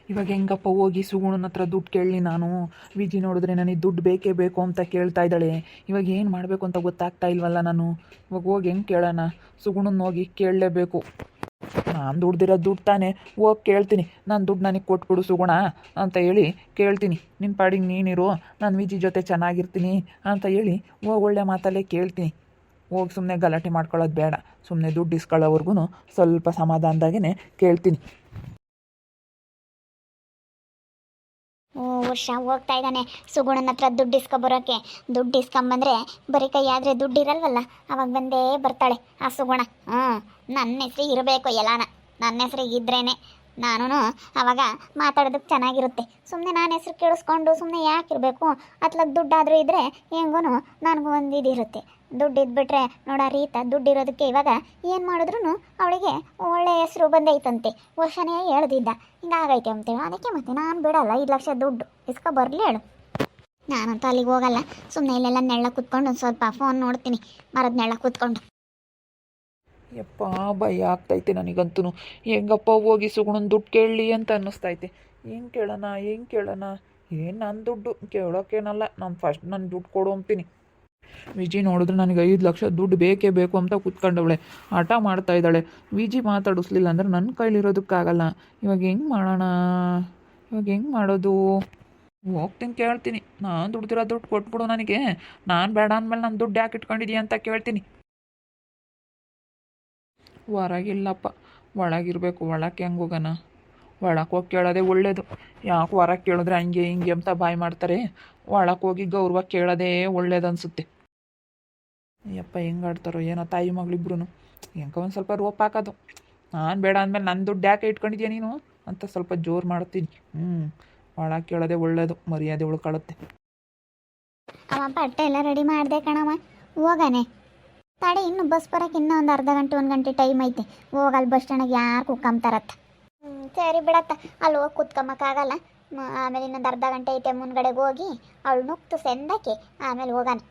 ಇವಾಗ ಹೆಂಗಪ್ಪ ಹೋಗಿ ಸುಗುಣನ ಹತ್ರ ದುಡ್ಡು ಕೇಳಲಿ ನಾನು? ವಿಜಿ ನೋಡಿದ್ರೆ ನನಗೆ ದುಡ್ಡು ಬೇಕೇ ಬೇಕು ಅಂತ ಕೇಳ್ತಾ ಇದ್ದಾಳೆ. ಇವಾಗ ಏನು ಮಾಡಬೇಕು ಅಂತ ಗೊತ್ತಾಗ್ತಾ ಇಲ್ವಲ್ಲ ನಾನು. ಇವಾಗ ಹೋಗಿ ಹೆಂಗೆ ಕೇಳೋಣ? ಸುಗುಣನ ಹೋಗಿ ಕೇಳಲೇಬೇಕು. ನಾನು ದುಡ್ದಿರೋ ದುಡ್ಡು ತಾನೇ, ಹೋಗಿ ಕೇಳ್ತೀನಿ. ನಾನು ದುಡ್ಡು ನನಗೆ ಕೊಟ್ಬಿಡು ಸುಗುಣ ಅಂತ ಹೇಳಿ ಕೇಳ್ತೀನಿ. ನಿನ್ನ ಪಾಡಿಗೆ ನೀನಿರು, ನಾನು ವಿಜಿ ಜೊತೆ ಚೆನ್ನಾಗಿರ್ತೀನಿ ಅಂತ ಹೇಳಿ ಹೋಗಿ ಒಳ್ಳೆ ಮಾತಲ್ಲೇ ಕೇಳ್ತೀನಿ. ಹೋಗಿ ಸುಮ್ಮನೆ ಗಲಾಟೆ ಮಾಡ್ಕೊಳ್ಳೋದು ಬೇಡ. ಸುಮ್ಮನೆ ದುಡ್ಡು ಇಸ್ಕೊಳ್ಳೋವರೆಗೂ ಸ್ವಲ್ಪ ಸಮಾಧಾನದಾಗೇ ಕೇಳ್ತೀನಿ. ವರ್ಷ ಹೋಗ್ತಾ ಇದ್ದಾನೆ ಸುಗುಣನ ಹತ್ರ ದುಡ್ಡು ಇಸ್ಕೊಬರೋಕ್ಕೆ. ದುಡ್ಡು ಇಸ್ಕೊಂಬಂದ್ರೆ ಬರೀ ಕೈ ಆದರೆ ದುಡ್ಡು ಇರಲ್ವಲ್ಲ, ಅವಾಗ ಬಂದೇ ಬರ್ತಾಳೆ ಆ ಸುಗುಣ. ನನ್ನ ಹೆಸ್ರಿಗೆ ಇರಬೇಕು ಎಲ್ಲಾನ, ನನ್ನ ಹೆಸ್ರಿಗೆ ಇದ್ರೇನೆ ನಾನು ಅವಾಗ ಮಾತಾಡೋದಕ್ಕೆ ಚೆನ್ನಾಗಿರುತ್ತೆ. ಸುಮ್ಮನೆ ನಾನು ಹೆಸ್ರು ಕೇಳಿಸ್ಕೊಂಡು ಸುಮ್ಮನೆ ಯಾಕೆ ಇರಬೇಕು? ಅತ್ಲಾಗ ದುಡ್ಡಾದರೂ ಇದ್ದರೆ ಹೆಂಗೂ ನನಗೂ ಒಂದು ಇದಿರುತ್ತೆ. ದುಡ್ಡು ಇದ್ಬಿಟ್ರೆ ನೋಡ ರೀತ, ದುಡ್ಡಿರೋದಕ್ಕೆ ಇವಾಗ ಏನು ಮಾಡಿದ್ರು ಅವಳಿಗೆ ಒಳ್ಳೆ ಹೆಸರು ಬಂದೈತಂತೆ. ವರ್ಷನೇ ಹೇಳ್ದಿದ್ದ ಹಿಂಗಾಗೈತೆ ಅಂತೇಳಿ, ಅದಕ್ಕೆ ಮತ್ತೆ ನಾನು ಬಿಡಲ್ಲ. 5 ಲಕ್ಷ ದುಡ್ಡು ಇಸ್ಕೊ ಬರಲಿ ಹೇಳು. ನಾನಂತೂ ಅಲ್ಲಿಗೆ ಹೋಗಲ್ಲ, ಸುಮ್ಮನೆ ಇಲ್ಲೆಲ್ಲ ನೆಳ್ಳ ಕೂತ್ಕೊಂಡು ಒಂದು ಸ್ವಲ್ಪ ಫೋನ್ ನೋಡ್ತೀನಿ, ಮರದ ನೆಳ್ಳ ಕೂತ್ಕೊಂಡು. ಯಪ್ಪ ಭಯ ಆಗ್ತೈತೆ ನನಗಂತೂ. ಹೆಂಗಪ್ಪ ಹೋಗಿ ಸುಗುಣನ ದುಡ್ಡು ಕೇಳಲಿ ಅಂತ ಅನ್ನಿಸ್ತೈತೆ. ಹೆಂಗೆ ಕೇಳೋಣ? ಏನು ನನ್ನ ದುಡ್ಡು ಕೇಳೋಕ್ಕೇನಲ್ಲ, ನಾನು ಫಸ್ಟ್ ನನ್ನ ದುಡ್ಡು ಕೊಡು ಅಂತೀನಿ. ವಿಜಿ ನೋಡಿದ್ರೆ ನನಗೆ 5 ಲಕ್ಷ ದುಡ್ಡು ಬೇಕೇ ಬೇಕು ಅಂತ ಕೂತ್ಕೊಂಡವಳೆ, ಆಟ ಮಾಡ್ತಾ ಇದ್ದಾಳೆ. ವಿಜಿ ಮಾತಾಡಿಸ್ಲಿಲ್ಲ ಅಂದ್ರೆ ನನ್ನ ಕೈಲಿರೋದಕ್ಕಾಗಲ್ಲ. ಇವಾಗ ಹೆಂಗೆ ಮಾಡೋದು? ಹೋಗ್ತೀನಿ ಕೇಳ್ತೀನಿ. ನಾನು ದುಡ್ದಿರೋ ದುಡ್ಡು ಕೊಟ್ಬಿಡು ನನಗೆ. ನಾನು ಬೇಡ ಅಂದಮೇಲೆ ನನ್ನ ದುಡ್ಡು ಯಾಕೆ ಇಟ್ಕೊಂಡಿದ್ದೀಯ ಅಂತ ಕೇಳ್ತೀನಿ. ಹೊರಗಿಲ್ಲಪ್ಪ, ಒಳಗಿರಬೇಕು. ಒಳಕ್ಕೆ ಹೆಂಗೆ ಹೋಗೋಣ? ಒಳಕ್ಕೆ ಹೋಗಿ ಕೇಳೋದೇ ಒಳ್ಳೇದು. ಯಾಕೆ ಹೊರಗೆ ಕೇಳಿದ್ರೆ ಹಂಗೆ ಹಿಂಗೆ ಅಂತ ಬಾಯಿ ಮಾಡ್ತಾರೆ. ಒಳಕ್ಕೆ ಹೋಗಿ ಗೌರವ ಕೇಳೋದೇ ಒಳ್ಳೇದು ಅನಿಸುತ್ತೆ. ಯಪ್ಪ ಹೆಂಗೆ ಆಡ್ತಾರೋ ಏನೋ ತಾಯಿ ಮಗಳಿಬ್ರು. ಹೆಂಗೆ ಒಂದು ಸ್ವಲ್ಪ ರೋಪ್ ಹಾಕೋದು. ನಾನು ಬೇಡ ಅಂದಮೇಲೆ ನನ್ನ ದುಡ್ಡು ಯಾಕೆ ಇಟ್ಕೊಂಡಿದ್ಯಾ ನೀನು ಅಂತ ಸ್ವಲ್ಪ ಜೋರು ಮಾಡ್ತೀನಿ. ಒಳಗೆ ಕೇಳೋದೇ ಒಳ್ಳೇದು, ಮರ್ಯಾದೆ ಉಳ್ಕೊಳ್ಳುತ್ತೆ. ಅವ ಬಟ್ಟೆ ಎಲ್ಲ ರೆಡಿ ಮಾಡಿದೆ ಕಣವ, ಹೋಗಾನೆ ತಡೆ. ಇನ್ನು ಬಸ್ ಬರೋಕೆ ಇನ್ನೂ ಒಂದು ಅರ್ಧ ಗಂಟೆ 1 ಗಂಟೆ ಟೈಮ್ ಐತೆ. ಹೋಗಲ್ಲ ಬಸ್ ಸ್ಟ್ಯಾಂಡಿಗೆ ಯಾರು ಕುಕ್ಕಂತಾರತ್ತ. ಸರಿ ಬಿಡತ್ತ, ಅಲ್ಲಿ ಹೋಗಿ ಕುತ್ಕೊಂಬಕ್ಕಾಗಲ್ಲ. ಆಮೇಲೆ ಇನ್ನೊಂದು ಅರ್ಧ ಗಂಟೆ ಐತೆ, ಮುನ್ಗಡೆಗೆ ಹೋಗಿ ಅವಳು ನುಗ್ತು ಸೆಂದಕ್ಕೆ ಆಮೇಲೆ ಹೋಗಾನೆ.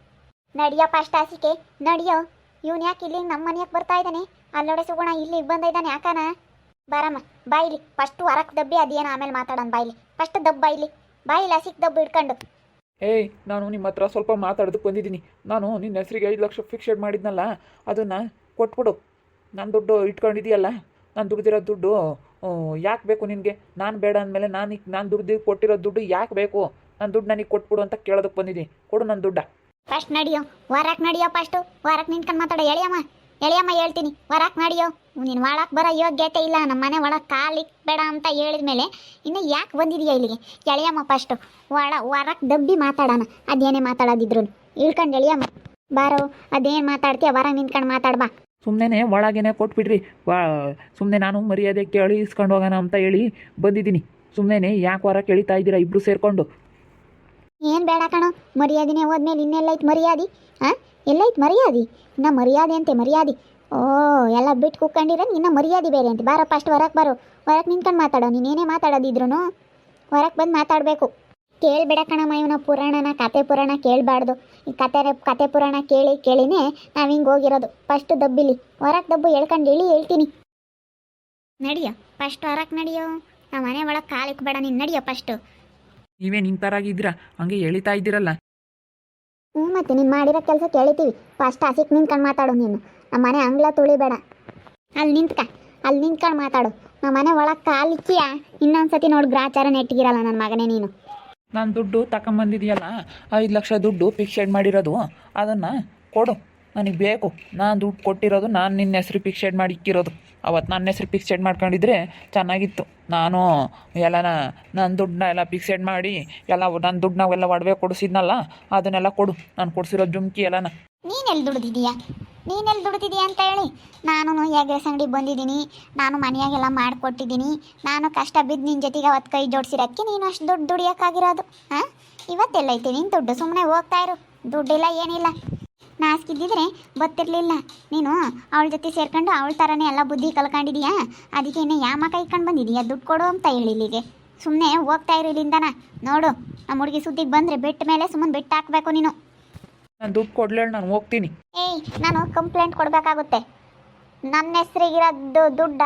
ನಡಿಯೋ ಫಸ್ಟ್ ಹಾಸಿಗೆ ನಡಿಯೋ. ಇವನು ಯಾಕೆ ಇಲ್ಲಿ ನಮ್ಮ ಮನೆಯಾಗೆ ಬರ್ತಾ ಇದ್ದಾನೆ? ಅಲ್ಲೋಡೆ ಸುಗುಣ ಇಲ್ಲಿಗೆ ಬಂದಿದ್ದಾನೆ ಯಾಕಾನ? ಬರಮ್ಮ ಬಾಯಿಲಿ ಫಸ್ಟ್ ಹೊರಕ್ಕೆ ದಬ್ಬಿ, ಅದೇನು ಆಮೇಲೆ ಮಾತಾಡೋಣ. ಬಾಯಿಲಿ ಫಸ್ಟ್ ದಬ್ಬ, ಬಾಯಿಲಿ ಹಸಿಕ್ ದಬ್ಬು ಇಟ್ಕೊಂಡು. ಏಯ್, ನಾನು ನಿಮ್ಮ ಹತ್ರ ಸ್ವಲ್ಪ ಮಾತಾಡೋದಕ್ಕೆ ಬಂದಿದ್ದೀನಿ. ನಾನು ನಿನ್ನ ಹೆಸರಿಗೆ 5 ಲಕ್ಷ ಫಿಕ್ಸೆಡ್ ಮಾಡಿದ್ನಲ್ಲ, ಅದನ್ನು ಕೊಟ್ಬಿಡು. ನನ್ನ ದುಡ್ಡು ಇಟ್ಕೊಂಡಿದೆಯಲ್ಲ, ನಾನು ದುಡ್ದಿರೋ ದುಡ್ಡು ಯಾಕೆ ಬೇಕು ನಿನಗೆ? ನಾನು ಬೇಡ ಅಂದಮೇಲೆ ನಾನು ದುಡ್ದು ಕೊಟ್ಟಿರೋ ದುಡ್ಡು ಯಾಕೆ ಬೇಕು? ನನ್ನ ದುಡ್ಡು ನನಗೆ ಕೊಟ್ಬಿಡು ಅಂತ ಕೇಳೋದಕ್ಕೆ ಬಂದಿದ್ದೀನಿ. ಕೊಡು ನನ್ನ ದುಡ್ಡ. ಫಸ್ಟ್ ನಡಿಯೋ, ಹೊರಕ್ಕೆ ನಡಿಯೋ. ಫಸ್ಟು ಹೊರಕ್ಕೆ ನಿಂತ್ಕೊಂಡು ಮಾತಾಡೋ. ಎಳೆಯಮ್ಮ ಹೇಳ್ತೀನಿ, ಹೊರಕ್ಕೆ ನಡಿಯೋ. ನೀನು ಒಳಕ್ಕೆ ಬರೋ ಯೋಗ್ಯತೆ ಇಲ್ಲ. ನಮ್ಮ ಮನೆ ಒಳಗೆ ಕಾಲಿಕ್ಕೆ ಬೇಡ ಅಂತ ಹೇಳಿದ ಮೇಲೆ ಇನ್ನು ಯಾಕೆ ಬಂದಿದೆಯಾ ಇಲ್ಲಿಗೆ? ಎಳೆಯಮ್ಮ ಫಸ್ಟು ಹೊರಕ್ಕೆ ದಬ್ಬಿ ಮಾತಾಡೋಣ. ಅದೇನೇ ಮಾತಾಡೋದಿದ್ರು ಇಳ್ಕೊಂಡು ಎಳೆಯಮ್ಮ ಬಾರೋ. ಅದೇನು ಮಾತಾಡ್ತೀಯ ಹೊರಗೆ ನಿಂತ್ಕೊಂಡು ಮಾತಾಡ್ಬಾ. ಸುಮ್ಮನೆ ಒಳಗೇನೆ ಕೊಟ್ಬಿಡ್ರಿ. ಸುಮ್ಮನೆ ನಾನು ಮರ್ಯಾದೆ ಕೇಳಿ ಇಸ್ಕೊಂಡು ಹೋಗೋಣ ಅಂತ ಹೇಳಿ ಬಂದಿದ್ದೀನಿ. ಸುಮ್ಮನೆ ಯಾಕೆ ಹೊರಗೆ ಎಳಿತಾ ಇದ್ದೀರಾ ಇಬ್ಬರು ಸೇರಿಕೊಂಡು? ಏನು ಬೇಡ ಕಣೋ, ಮರ್ಯಾದಿನೇ ಹೋದ್ಮೇಲೆ ಇನ್ನೆಲ್ಲೈತೆ ಮರ್ಯಾದೆ? ಎಲ್ಲೈತೆ ಮರ್ಯಾದೆ? ಇನ್ನು ಮರ್ಯಾದೆ ಅಂತೆ ಮರ್ಯಾದೆ. ಎಲ್ಲ ಬಿಟ್ಟು ಕುಕ್ಕೊಂಡಿರ, ಇನ್ನು ಮರ್ಯಾದೆ ಬೇರೆ ಅಂತೆ. ಬಾರಪ್ಪ ಅಷ್ಟು ಹೊರಗೆ ಬರೋ. ಹೊರಗೆ ನಿಂತ್ಕೊಂಡು ಮಾತಾಡೋ. ನೀನೇನೇ ಮಾತಾಡೋದಿದ್ರು ಹೊರಗೆ ಬಂದು ಮಾತಾಡಬೇಕು. ಕೇಳಿಬಿಡ ಕಣಮ್ಮ ಇವನ ಪುರಾಣನ, ಕತೆ ಪುರಾಣ ಕೇಳಬಾರ್ದು. ಈ ಕತೆ ಪುರಾಣ ಕೇಳಿನೇ ನಾವು ಹಿಂಗೆ ಹೋಗಿರೋದು. ಫಸ್ಟ್ ದಬ್ಬಿಲಿ ಹೊರಗೆ ದಬ್ಬು ಹೇಳ್ಕೊಂಡು ಹೇಳ್ತೀನಿ. ನಡಿಯೋ ಫಸ್ಟ್ ಹೊರಗೆ ನಡಿಯೋ. ನಮ್ಮ ಮನೆ ಒಳಗೆ ಕಾಲಿಕ್ಕೆ ಬೇಡ ನೀನು. ನಡಿಯೋ ಫಸ್ಟು. ನೀವೇ ನಿಂತಾರಾಗಿದ್ದೀರಾ, ಹಂಗೆ ಎಳಿತಾ ಇದ್ದೀರಲ್ಲ. ಮತ್ತೆ ನೀನು ಮಾಡಿರೋ ಕೆಲಸ ಕೇಳಿತೀವಿ. ಫಸ್ಟ್ ಹಸಿಕ್ ನಿಂತ್ಕೊಂಡು ಮಾತಾಡು ನೀನು. ನಮ್ಮ ಮನೆ ಅಂಗ್ಲ ತುಳಿಬೇಡ. ಅಲ್ಲಿ ನಿಂತ್ಕೊಂಡು ಮಾತಾಡು. ನಮ್ಮ ಮನೆ ಒಳಗೆ ಕಾಲಿಕ್ಕಿಯ ಇನ್ನೊಂದ್ಸತಿ ನೋಡಿ ಗ್ರಾಚಾರ ನೆಟ್ಟಿಗಿರಲ್ಲ ನನ್ನ ಮಗನೇ ನೀನು. ನಾನು ದುಡ್ಡು ತಗೊಂಬಂದಿದೆಯಲ್ಲ, 5 ಲಕ್ಷ ದುಡ್ಡು ಫಿಕ್ಸೆಡ್ ಮಾಡಿರೋದು, ಅದನ್ನು ಕೊಡು. ನನಗೆ ಬೇಕು. ನಾನು ದುಡ್ಡು ಕೊಟ್ಟಿರೋದು, ನಾನು ನಿನ್ನ ಹೆಸ್ರು ಫಿಕ್ಸೆಡ್ ಮಾಡಿ ಇಕ್ಕಿರೋದು. ಅವತ್ತು ನನ್ನ ಹೆಸ್ರು ಫಿಕ್ಸೆಡ್ ಮಾಡ್ಕೊಂಡಿದ್ರೆ ಚೆನ್ನಾಗಿತ್ತು. ನಾನು ನನ್ನ ದುಡ್ಡನ್ನ ಎಲ್ಲ ಫಿಕ್ಸೆಡ್ ಮಾಡಿ ನನ್ನ ದುಡ್ಡು ನಾವೆಲ್ಲ ಒಡವೆ ಕೊಡಿಸಿದ್ನಲ್ಲ, ಅದನ್ನೆಲ್ಲ ಕೊಡು. ನಾನು ಕೊಡಿಸಿರೋ ಜುಮ್ಕಿ ಎಲ್ಲನ. ನೀನೆಲ್ಲಿ ದುಡ್ದಿದ್ದೀಯಾ ಅಂತ ಹೇಳಿ ನಾನು ಎಗ್ರೆಸ್ ಅಂಗಡಿಗೆ ಬಂದಿದ್ದೀನಿ. ನಾನು ಮನೆಯಾಗೆಲ್ಲ ಮಾಡಿಕೊಟ್ಟಿದ್ದೀನಿ. ನಾನು ಕಷ್ಟ ಬಿದ್ದು ನಿನ್ನ ಜೊತೆಗೆ ಅವತ್ತು ಕೈ ಜೋಡಿಸಿರೋಕ್ಕೆ ನೀನು ಅಷ್ಟು ದುಡ್ಡು ದುಡಿಯೋಕ್ಕಾಗಿರೋದು. ಇವತ್ತೆಲ್ಲೈತೆ ನಿನ್ನ ದುಡ್ಡು? ಸುಮ್ಮನೆ ಹೋಗ್ತಾ ಇರು. ದುಡ್ಡಿಲ್ಲ ಏನಿಲ್ಲ. ನಾಸ್ಕಿದ್ದಿದ್ರೆ ಗೊತ್ತಿರಲಿಲ್ಲ. ನೀನು ಅವಳ ಜೊತೆ ಸೇರ್ಕೊಂಡು ಅವಳ ಥರನೇ ಎಲ್ಲ ಬುದ್ಧಿ ಕಲ್ಕೊಂಡಿದೀಯಾ. ಅದಕ್ಕೆ ಇನ್ನು ಯಾಮ ಕೈ ಇಟ್ಕೊಂಡು ಬಂದಿದೀಯಾ ದುಡ್ಡು ಕೊಡು ಅಂತ ಹೇಳಿ ಇಲ್ಲಿಗೆ. ಸುಮ್ಮನೆ ಹೋಗ್ತಾ ಇರು ಇಲ್ಲಿಂದನ. ನೋಡು, ನಮ್ಮ ಹುಡುಗಿ ಸುದ್ದಿಗೆ ಬಂದರೆ ಬಿಟ್ಟ ಮೇಲೆ ಸುಮ್ಮನೆ ಬಿಟ್ಟು ಹಾಕಬೇಕು ನೀನು. ನಾನು ದುಡ್ಡು ಕೊಡ್ಲೇಳು, ನಾನು ಹೋಗ್ತೀನಿ. ನಾನು ಕಂಪ್ಲೇಂಟ್ ಕೊಡಬೇಕಾಗುತ್ತೆ. ನನ್ನ ಹೆಸ್ರಿಗಿರೋದು ದುಡ್ಡ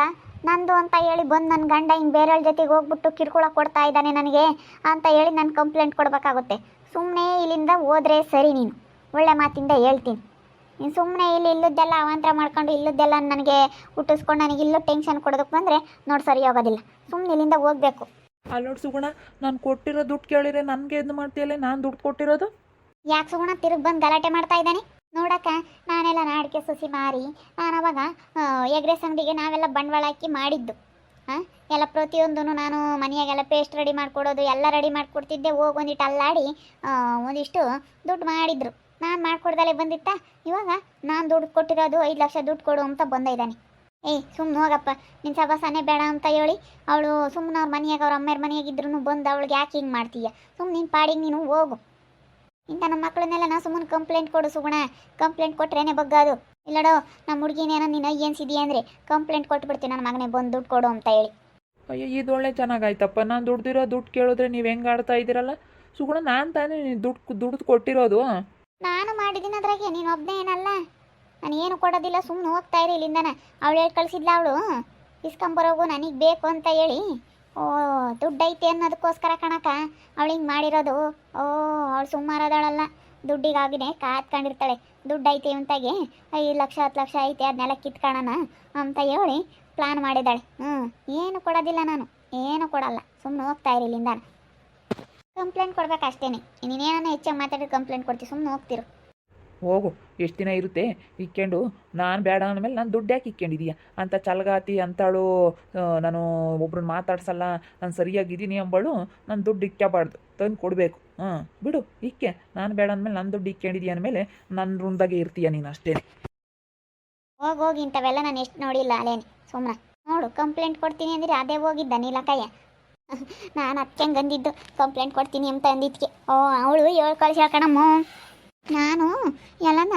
ನಂದು ಅಂತ ಹೇಳಿ ಬಂದು ನನ್ನ ಗಂಡ ಹಿಂಗೆ ಬೇರೆಯವ್ರ ಜೊತೆಗೆ ಹೋಗ್ಬಿಟ್ಟು ಕಿರ್ಕೊಳ ಕೊಡ್ತಾ ಇದ್ದಾನೆ ನನಗೆ ಅಂತ ಹೇಳಿ ನಾನು ಕಂಪ್ಲೇಂಟ್ ಕೊಡಬೇಕಾಗುತ್ತೆ. ಸುಮ್ಮನೆ ಇಲ್ಲಿಂದ ಹೋದ್ರೆ ಸರಿ. ನೀನು ಒಳ್ಳೆ ಮಾತಿಂದ ಹೇಳ್ತೀನಿ. ನೀನು ಸುಮ್ಮನೆ ಇಲ್ಲದ್ದೆಲ್ಲ ಅವಾಂತರ ಮಾಡ್ಕೊಂಡು ಇಲ್ಲದ್ದೆಲ್ಲ ನನಗೆ ಹುಟ್ಟಿಸ್ಕೊಂಡು ನನಗೆ ಇಲ್ಲೂ ಟೆನ್ಷನ್ ಕೊಡೋದಕ್ಕೆ ಬಂದರೆ ನೋಡಿ ಸರಿ ಹೋಗೋದಿಲ್ಲ. ಸುಮ್ಮನೆ ಇಲ್ಲಿಂದ ಹೋಗಬೇಕು. ಅಲ್ಲಿ ನೋಡಿ ಸುಗುಣ, ನಾನು ಕೊಟ್ಟಿರೋ ದುಡ್ಡು ಕೇಳಿದ್ರೆ ನನಗೆ ಇದು ಮಾಡ್ತೀಯಲ್ಲ, ನಾನು ದುಡ್ಡು ಕೊಟ್ಟಿರೋದು. ಯಾಕೆ ಸುಗುಣ ತಿರುಗಿ ಬಂದು ಗಲಾಟೆ ಮಾಡ್ತಾ ಇದ್ದಾನೆ ನೋಡಕ್ಕ? ನಾನೆಲ್ಲ ನಾಡಿಕೆ ಸುಸಿ ಮಾರಿ ನಾನು ಅವಾಗ ಎಗ್ ರೈಸ್ ಅಂಗಡಿಗೆ ನಾವೆಲ್ಲ ಬಂಡವಾಳ ಹಾಕಿ ಮಾಡಿದ್ದು. ಎಲ್ಲ ಪ್ರತಿಯೊಂದೂ ನಾನು ಮನೆಯಾಗೆಲ್ಲ ಪೇಸ್ಟ್ ರೆಡಿ ಮಾಡಿಕೊಡೋದು ಎಲ್ಲ ರೆಡಿ ಮಾಡಿಕೊಡ್ತಿದ್ದೆ. ಹೋಗಿ ಒಂದಿಟ್ಟು ಅಲ್ಲಾಡಿ ಒಂದಿಷ್ಟು ದುಡ್ಡು ಮಾಡಿದ್ರು. ನಾನು ಮಾಡ್ಕೊಡ್ದಲ್ಲೇ ಬಂದಿತ್ತ. ಇವಾಗ ನಾನು ದುಡ್ಡು ಕೊಟ್ಟಿರೋದು 5 ಲಕ್ಷ ದುಡ್ಡು ಕೊಡು ಅಂತ ಬಂದಿದ್ದಾನೆ. ಸುಮ್ಮನೆ ಹೋಗಪ್ಪ, ನಿನ್ನ ಸಬಾಸನೆ ಬೇಡ ಅಂತ ಹೇಳಿ ಅವಳು ಸುಮ್ಮನೆ ಅವ್ರ ಮನೆಯಾಗ ಅವ್ರ ಅಮ್ಮೆಯವ್ರ ಮನೆಯಾಗಿದ್ರು ಬಂದು ಅವಳಿಗೆ ಯಾಕೆ ಹಿಂಗೆ ಮಾಡ್ತೀಯ? ಸುಮ್ಮನೆ ನಿನ್ನ ಪಾಡಿಗೆ ನೀನು ಹೋಗು. ಇಂಥ ನಮ್ಮ ಮಕ್ಕಳನ್ನೆಲ್ಲ ನಾ ಸುಮ್ಮನೆ ಕಂಪ್ಲೇಂಟ್ ಕೊಡು ಸುಗುಣ. ಕಂಪ್ಲೇಂಟ್ ಕೊಟ್ರೇನೆ ಬಗ್ಗಾದು. ಇಲ್ಲಡೋ ನಮ್ಮ ಹುಡುಗಿನೇನೋ ನೀನು ಏನ್ಸಿದೀಯ ಅಂದರೆ ಕಂಪ್ಲೇಂಟ್ ಕೊಟ್ಬಿಡ್ತೀನಿ ನನ್ನ ಮಗನೇ ಬಂದು ದುಡ್ಡು ಕೊಡು ಅಂತ ಹೇಳಿ. ಅಯ್ಯೋ, ಇದು ಒಳ್ಳೆ ಚೆನ್ನಾಗಾಯ್ತಪ್ಪ. ನಾನು ದುಡ್ದಿರೋ ದುಡ್ಡು ಕೇಳಿದ್ರೆ ನೀವು ಹೆಂಗೆ ಆಡ್ತಾ ಇದ್ದೀರಲ್ಲ ಸುಗುಣ. ನಾನು ತಾನೇ ದುಡ್ಡು ಕೊಟ್ಟಿರೋದು. ನಾನು ಮಾಡಿದ್ದೀನಿ ಅದ್ರಾಗೆ, ನೀನು ಒಬ್ಬನೇ ಏನಲ್ಲ. ನಾನು ಏನು ಕೊಡೋದಿಲ್ಲ, ಸುಮ್ಮನೆ ಹೋಗ್ತಾ ಇರಿ ಇಲ್ಲಿಂದನ. ಅವಳು ಹೇಳಿ ಕಳಿಸಿದ್ಲ, ಅವಳು ಇಸ್ಕೊಂಬರೋಗು ನನಗೆ ಬೇಕು ಅಂತ ಹೇಳಿ. ದುಡ್ಡು ಐತೆ ಅನ್ನೋದಕ್ಕೋಸ್ಕರ ಕಣಕ ಅವಳು ಹಿಂಗೆ ಮಾಡಿರೋದು. ಅವಳು ಸುಮ್ಮಾರದವಳಲ್ಲ, ದುಡ್ಡಿಗಾಗಿನೇ ಕಾತ್ಕೊಂಡಿರ್ತಾಳೆ. ದುಡ್ಡು ಐತೆ ಅಂತಾಗೆ 5 ಲಕ್ಷ 10 ಲಕ್ಷ ಐತೆ ಅದನ್ನೆಲ್ಲ ಕಿತ್ಕೊಳ್ಳೋಣ ಅಂತ ಹೇಳಿ ಪ್ಲಾನ್ ಮಾಡಿದ್ದಾಳೆ. ಏನು ಕೊಡೋದಿಲ್ಲ, ನಾನು ಏನು ಕೊಡಲ್ಲ. ಸುಮ್ಮನೆ ಹೋಗ್ತಾ ಇರಿ ಇಲ್ಲಿಂದ. ಕಂಪ್ಲೇಂಟ್ ಕೊಡ್ಬೇಕು ಅಷ್ಟೇನೆ. ನೀನೇನೋ ಹೆಚ್ಚಾಗಿ ಮಾತಾಡಿ ಕಂಪ್ಲೇಂಟ್ ಕೊಡ್ತೀವಿ. ಸುಮ್ಮನೆ ಹೋಗ್ತಿರು. ಹೋಗು, ಎಷ್ಟು ದಿನ ಇರುತ್ತೆ ಇಕ್ಕೊಂಡು. ನಾನು ಬೇಡ ಅಂದಮೇಲೆ ನಾನು ದುಡ್ಡು ಯಾಕೆ ಇಕ್ಕೊಂಡಿದೀಯ ಅಂತ ಚಲ್ಗಾತಿ ಅಂತಾಳು. ನಾನು ಒಬ್ರನ್ನ ಮಾತಾಡ್ಸಲ್ಲ, ನಾನು ಸರಿಯಾಗಿದ್ದೀನಿ ಅಂಬಳು. ನಾನು ದುಡ್ಡು ಇಕ್ಕಬಾರ್ದು, ತಂದು ಕೊಡಬೇಕು. ಬಿಡು ಇಕ್ಕೆ. ನಾನು ಬೇಡ ಅಂದಮೇಲೆ ನನ್ನ ದುಡ್ಡು ಇಕ್ಕೊಂಡಿದೀಯ ಅಂದಮೇಲೆ ನನ್ನ ರುಂದಾಗೆ ಇರ್ತೀಯ ನೀನು ಅಷ್ಟೇ. ಹೋಗಿ ಇಂಥವೆಲ್ಲ ನಾನು ಎಷ್ಟು ನೋಡಿಲ್ಲ ಅಲ್ಲೇನೆ. ಸುಮ್ಮನೆ ನೋಡು, ಕಂಪ್ಲೇಂಟ್ ಕೊಡ್ತೀನಿ ಅಂದರೆ ಅದೇ ಹೋಗಿದ್ದ ನೀಲಕ್ಕಯ್ಯ. ನಾನು ಅದಕ್ಕೆ ಅಂದಿದ್ದು ಕಂಪ್ಲೇಂಟ್ ಕೊಡ್ತೀನಿ ಅಂತ ಅಂದಿದ್ದಕ್ಕೆ. ಅವಳು 7 ಕಳಿಸಿ ಕಣಮ್ಮ. ನಾನು ಎಲ್ಲನ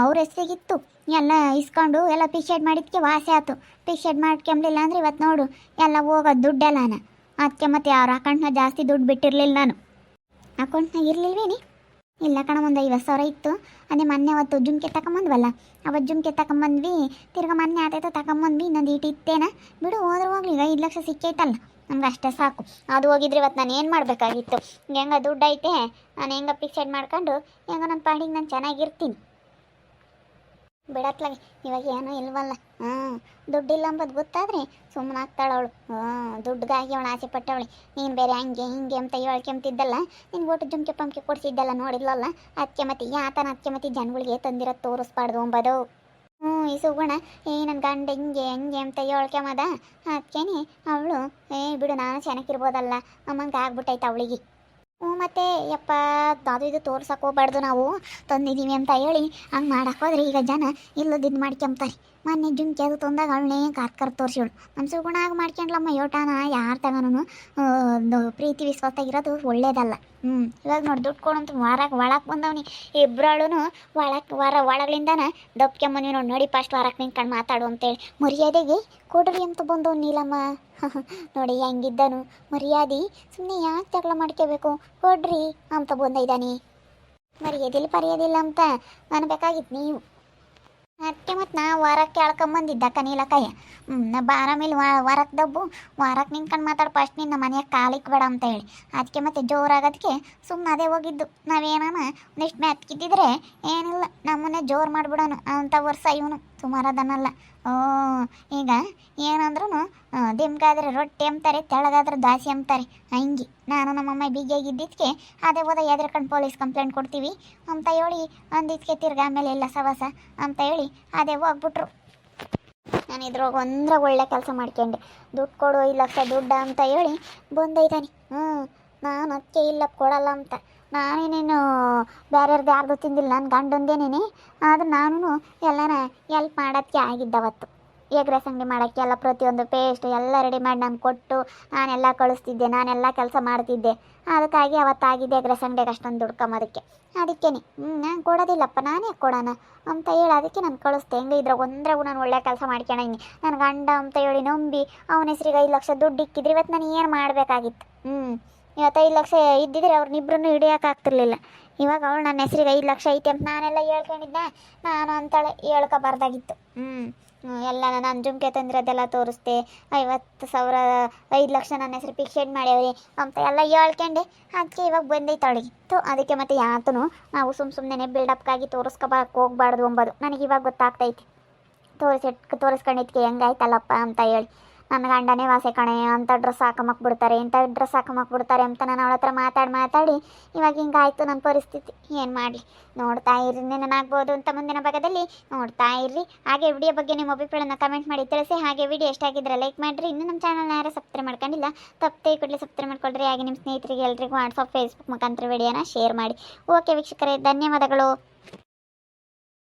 ಅವ್ರ ಹೆಸರಿಗಿತ್ತು ಎಲ್ಲ ಇಸ್ಕೊಂಡು ಎಲ್ಲ ಪಿಕ್ಚೆಡ್ ಮಾಡಿದ್ದಕ್ಕೆ ವಾಸಿ ಆಯ್ತು. ಪಿಕ್ಚೆಡ್ ಮಾಡ್ಕೊಂಬ್ಲಿಲ್ಲ ಅಂದರೆ ಇವತ್ತು ನೋಡು ಎಲ್ಲ ಹೋಗೋದು ದುಡ್ಡೆಲ್ಲನ. ಅದಕ್ಕೆ ಮತ್ತೆ ಅವ್ರ ಅಕೌಂಟ್ನಾಗ ಜಾಸ್ತಿ ದುಡ್ಡು ಬಿಟ್ಟಿರಲಿಲ್ಲ. ನಾನು ಅಕೌಂಟ್ನಾಗ ಇರಲಿಲ್ವೇನಿ? ಇಲ್ಲ ಕಣ, ಒಂದು 50,000 ಇತ್ತು. ಅದೇ ಮೊನ್ನೆ ಅವತ್ತು ಜುಮ್ಕೆ ತಗೊಂಬಂದ್ವಲ್ಲ, ಅವತ್ತು ಜುಮ್ಕೆ ತಗೊಂಬಂದ್ವಿ. ತಿರ್ಗಿ ಮೊನ್ನೆ ಆತೈತ ತಗೊಂಬಂದ್ವಿ. ಇನ್ನೊಂದು ಇಟ್ಟಿತ್ತೇನ ಬಿಡು. ಹೋದ್ರೆ ಹೋಗ್ಲಿ, 5 ಲಕ್ಷ ಸಿಕ್ಕೈತಲ್ಲ, ನಮ್ಗೆ ಅಷ್ಟೇ ಸಾಕು. ಅದು ಹೋಗಿದ್ರೆ ಇವತ್ತು ನಾನು ಏನು ಮಾಡಬೇಕಾಗಿತ್ತು? ಹೆಂಗೆ ದುಡ್ಡು ಐತೆ, ನಾನು ಹೆಂಗೆ ಪಿಕ್ಚೆಡ್ ಮಾಡ್ಕೊಂಡು ಹೆಂಗೆ ನನ್ನ ಪಾಡಿಗೆ ನಾನು ಚೆನ್ನಾಗಿರ್ತೀನಿ. ಬಿಡತ್ಲಾಗೆ ಇವಾಗ ಏನೂ ಇಲ್ವಲ್ಲ. ದುಡ್ಡಿಲ್ಲ ಅಂಬೋದು ಗೊತ್ತಾದ್ರೆ ಸುಮ್ಮನೆ ಆಗ್ತಾಳೆ ಅವಳು. ದುಡ್ಡಿಗಾಗಿ ಅವಳು ಆಸೆ ಪಟ್ಟವಳೆ. ನೀನು ಬೇರೆ ಹಂಗೆ ಹಿಂಗೆ ಅಂತ ಹೇಳ್ಕೊಂತಿದ್ದಲ್ಲ, ನಿನ್ಗೆ ಒಟ್ಟು ಜುಮ್ಕೆ ಪಂಕೆ ಕೊಡಿಸಿದ್ದಲ್ಲ ನೋಡಿಲ್ಲಲ್ಲ. ಅದಕ್ಕೆ ಮತ್ತೆ ಯಾತನ ಅದಕ್ಕೆ ಮತ್ತೆ ಜನಗಳಿಗೆ ತಂದಿರೋದು ತೋರಿಸ್ಬಾರ್ದು ಅಂಬೋದು. ಈ ಸುಗುಣ ನನ್ನ ಗಂಡ ಹಿಂಗೆ ಹಂಗೆ ಅಂತ ಹೇಳ್ಕೊಂಬದ. ಅದಕ್ಕೇನೆ ಅವಳು ಬಿಡು ನಾನು ಚೆನ್ನಾಗಿರ್ಬೋದಲ್ಲ ಅಮ್ಮಂಗೆ ಆಗ್ಬಿಟ್ಟೈತೆ ಅವಳಿಗೆ. ಮತ್ತೆ ಯಪ್ಪ ಅದು ಇದು ತೋರ್ಸಕ್ಕೆ ಹೋಗ್ಬಾರ್ದು, ನಾವು ತಂದಿದ್ದೀವಿ ಅಂತ ಹೇಳಿ ಹಂಗೆ ಮಾಡಕ್ಕೆ ಹೋದ್ರೆ ಈಗ ಜನ ಇಲ್ಲದಿದ್ದು ಮಾಡ್ಕೊಂತಾರೆ. ಮೊನ್ನೆ ಜುಮ್ಕಿ ಅದು ತಂದಾಗ ಅವಳನ್ನೇ ಕಾರ್ಕರ್ ತೋರಿಸಿವಳು. ನಮ್ಮ ಸುಗುಣ ಆಗ ಮಾಡ್ಕೊಂಡ್ಲಮ್ಮ ಯೋಟಾನ. ಯಾರು ತಗೋನು ಪ್ರೀತಿ ವಿಶ್ವಾಸಾಗಿರೋದು ಒಳ್ಳೇದಲ್ಲ. ಇವಾಗ ನೋಡಿ ದುಡ್ಡು ಕೊಡಂತ ಒಳಕ್ಕೆ ಬಂದವನಿ. ಇಬ್ಬರಳು ಒಳಗಳಿಂದಾನ ದಪ್ಕೊಂಬಂದ್ವಿ ನೋಡಿ. ನೋಡಿ ಫಸ್ಟ್ ಹೊರಕ್ಕೆ ನಿಂತ್ಕೊಂಡು ಮಾತಾಡು ಅಂತೇಳಿ ಮರ್ಯಾದೆಗೆ ಕೊಡ್ರಿ ಅಂತ ಬಂದವ್ ನೀಲಮ್ಮ. ನೋಡಿ ಹೆಂಗಿದ್ದನು ಮರ್ಯಾದೆ. ಸುಮ್ಮನೆ ಯಾಕೆ ಜಗಳ ಮಾಡ್ಕೋಬೇಕು, ಕೊಡ್ರಿ ಅಂತ ಬಂದಿದ್ದಾನೆ. ಮರ್ಯಾದಿಲ್ಲ ಅಂತ ಅನ್ಬೇಕಾಗಿತ್ತು ನೀವು. ಅದಕ್ಕೆ ಮತ್ತು ನಾ ವಾರಕ್ಕೆ ಎಳ್ಕೊಂಬಂದಿದ್ದ ನೀಲಕ್ಕಯ್ಯ. ಆಮೇಲೆ ವಾರಕ್ಕೆ ದಬ್ಬು ವಾರಕ್ಕೆ ನಿಂತ್ಕೊಂಡು ಮಾತಾಡು ಫಸ್ಟ್ ನಿನ್ನ ಮನೆಯಾಗ ಕಾಲಿಕ್ಬೇಡ ಅಂತ ಹೇಳಿ. ಅದಕ್ಕೆ ಮತ್ತೆ ಜೋರಾಗೋದಕ್ಕೆ ಸುಮ್ಮನೆ ಅದೇ ಹೋಗಿದ್ದು. ನಾವೇನಾನ ಒಂದಿಷ್ಟು ಮೆತ್ಕಿದ್ದಿದ್ರೆ ಏನಿಲ್ಲ, ನಮ್ಮನ್ನೇ ಜೋರು ಮಾಡಿಬಿಡೋನು ಅಂಥ ವರ್ಷ ಇವನು ಸುಮಾರದನಲ್ಲ. ಈಗ ಏನಂದ್ರೂ ದಿಮ್ಗಾದ್ರೆ ರೊಟ್ಟಿ ಅಂತಾರೆ, ತೆಳಗಾದ್ರೆ ದಾಸಿ ಅಂತಾರೆ. ಹಂಗೆ ನಾನು ನಮ್ಮಮ್ಮ ಬಿಗಿಯಾಗಿದ್ದಿದ್ದಕ್ಕೆ ಅದೇ ಹೋದ ಎದ್ರಕಂಡು ಪೊಲೀಸ್ ಕಂಪ್ಲೇಂಟ್ ಕೊಡ್ತೀವಿ ಅಂತ ಹೇಳಿ ಅಂದಿದ್ದಕ್ಕೆ ತಿರ್ಗಿ ಆಮೇಲೆ ಎಲ್ಲ ಸವಾಸ ಅಂತ ಹೇಳಿ ಅದೇ ಹೋಗ್ಬಿಟ್ರು. ನಾನು ಇದ್ರಾಗ ಒಳ್ಳೆ ಕೆಲಸ ಮಾಡ್ಕೊಂಡೆ. ದುಡ್ಡು ಕೊಡು 5 ಲಕ್ಷ ದುಡ್ಡು ಅಂತ ಹೇಳಿ ಬಂದೈತಾನೆ. ನಾನು ಅದಕ್ಕೆ ಇಲ್ಲ ಕೊಡಲ್ಲ ಅಂತ. ನಾನೇನೇನು ಬೇರೆಯವ್ರದ್ದು ಯಾರ್ದು ತಿಂದಿಲ್ಲ, ನನ್ನ ಗಂಡಂದೇನೇನೆ. ಆದ್ರೆ ನಾನು ಎಲ್ಲನ ಎಲ್ಪ್ ಮಾಡೋದಕ್ಕೆ ಆಗಿದ್ದವತ್ತು. ಎಗ್ ರೈಸ್ ಅಂಗಡಿ ಮಾಡೋಕ್ಕೆ ಎಲ್ಲ ಪ್ರತಿಯೊಂದು ಪೇಸ್ಟ್ ಎಲ್ಲ ರೆಡಿ ಮಾಡಿ ನಾನು ಕೊಟ್ಟು ನಾನೆಲ್ಲ ಕಳಿಸ್ತಿದ್ದೆ, ನಾನೆಲ್ಲ ಕೆಲಸ ಮಾಡ್ತಿದ್ದೆ. ಅದಕ್ಕಾಗಿ ಅವತ್ತಾಗಿದ್ದೆ ಎಗ್ ರೈಸ್ ಅಂಗಡಿಗೆ ಅಷ್ಟೊಂದು ದುಡ್ಕೊಂಬೋದಕ್ಕೆ. ಅದಕ್ಕೇನೆ ನಾನು ಕೊಡೋದಿಲ್ಲಪ್ಪ, ನಾನೇ ಕೊಡೋಣ ಅಂತ ಹೇಳಿ ಅದಕ್ಕೆ ನಾನು ಕಳಿಸ್ದೆ. ಹೆಂಗೆ ಇದ್ರಾಗೂ ನಾನು ಒಳ್ಳೆ ಕೆಲಸ ಮಾಡ್ಕೊಂಡಂಗೆ ನನ್ನ ಗಂಡ ಅಂತ ಹೇಳಿ ನಂಬಿ ಅವನ ಹೆಸ್ರಿಗೆ 5 ಲಕ್ಷ ದುಡ್ಡು ಇಕ್ಕಿದ್ರೆ ಇವತ್ತು ನಾನು ಏನು ಮಾಡಬೇಕಾಗಿತ್ತು? ಇವತ್ತು 5 ಲಕ್ಷ ಇದ್ದಿದ್ರೆ ಅವ್ರನ್ನಿಬ್ಬರನ್ನು ಹಿಡಿಯೋಕ್ಕಾಗ್ತಿರ್ಲಿಲ್ಲ. ಇವಾಗ ಅವಳು ನನ್ನ ಹೆಸ್ರಿಗೆ 5 ಲಕ್ಷ ಐತೆ ಅಂತ ನಾನೆಲ್ಲ ಹೇಳ್ಕೊಂಡಿದ್ದೆ. ನಾನು ಅಂತಾಳೆ ಹೇಳ್ಕೊಬಾರ್ದಾಗಿತ್ತು. ಎಲ್ಲ ನಾನು ಜುಮ್ಕೆ ತಂದಿರೋದೆಲ್ಲ ತೋರಿಸ್ದೆ. 50,000 5 ಲಕ್ಷ ನನ್ನ ಹೆಸ್ರು ಫಿಕ್ಸೆಡ್ ಮಾಡ್ಯಾವ್ರಿ ಅಂತ ಎಲ್ಲ ಹೇಳ್ಕೊಂಡೆ. ಅದಕ್ಕೆ ಇವಾಗ ಬಂದೈತೆ ಅವಳಿಗೆ. ಅದಕ್ಕೆ ಮತ್ತೆ ಯಾತೂ ನಾವು ಸುಮ್ಮನೆ ಬಿಲ್ಡಪ್ಗಾಗಿ ತೋರಿಸ್ಕೊಬಾರಕ್ಕೆ ಹೋಗ್ಬಾರ್ದು ಅಂಬೋದು ನನಗೆ ಇವಾಗ ಗೊತ್ತಾಗ್ತೈತಿ. ತೋರಿಸ್ಕೊಂಡಿದ್ಕೆ ಹೆಂಗಾಯ್ತಲ್ಲಪ್ಪ ಅಂತ ಹೇಳಿ. ನನ್ನ ಗಂಡನೇ ವಾಸೆ ಕಣೆ ಅಂತ ಡ್ರೆಸ್ ಹಾಕೊಂಬಕ್ಕೆ ಬಿಡ್ತಾರೆ, ಇಂಥ ಡ್ರೆಸ್ ಹಾಕೊಂಬಕ್ಕೆ ಬಿಡ್ತಾರೆ ಅಂತ ನಾನು ಅವಳ ಹತ್ರ ಮಾತಾಡಿ ಇವಾಗ ಹಿಂಗಾಯ್ತು ನನ್ನ ಪರಿಸ್ಥಿತಿ. ಏನು ಮಾಡಲಿ, ನೋಡ್ತಾ ಇರ್ರಿ, ನೆನನಾಗ್ಬೋದು ಅಂತ ಮುಂದಿನ ಭಾಗದಲ್ಲಿ ನೋಡ್ತಾ ಇರ್ರಿ. ಹಾಗೆ ವಿಡಿಯೋ ಬಗ್ಗೆ ನಿಮ್ಮ ಅಭಿಪ್ರಾಯನ ಕಮೆಂಟ್ ಮಾಡಿ ತಿಳಿಸಿ. ಹಾಗೆ ವಿಡಿಯೋ ಎಷ್ಟಾಗಿದ್ರೆ ಲೈಕ್ ಮಾಡಿರಿ. ಇನ್ನೂ ನಮ್ಮ ಚಾನಲ್ನ ಯಾರು ಸಬ್ಸ್ಕ್ರೈಬ್ ಮಾಡ್ಕೊಂಡಿಲ್ಲ ತಪ್ಪೇ ಕೂಡಲೇ ಸಬ್ಸ್ಕ್ರೈಬ್ ಮಾಡ್ಕೊಳ್ರಿ. ಹಾಗೆ ನಿಮ್ಮ ಸ್ನೇಹಿತರಿಗೆ ಎಲ್ರಿಗೂ ವಾಟ್ಸಪ್ ಫೇಸ್ಬುಕ್ ಮುಖಾಂತರ ವಿಡಿಯೋನ ಶೇರ್ ಮಾಡಿ. ಓಕೆ ವೀಕ್ಷಕರೇ, ಧನ್ಯವಾದಗಳು.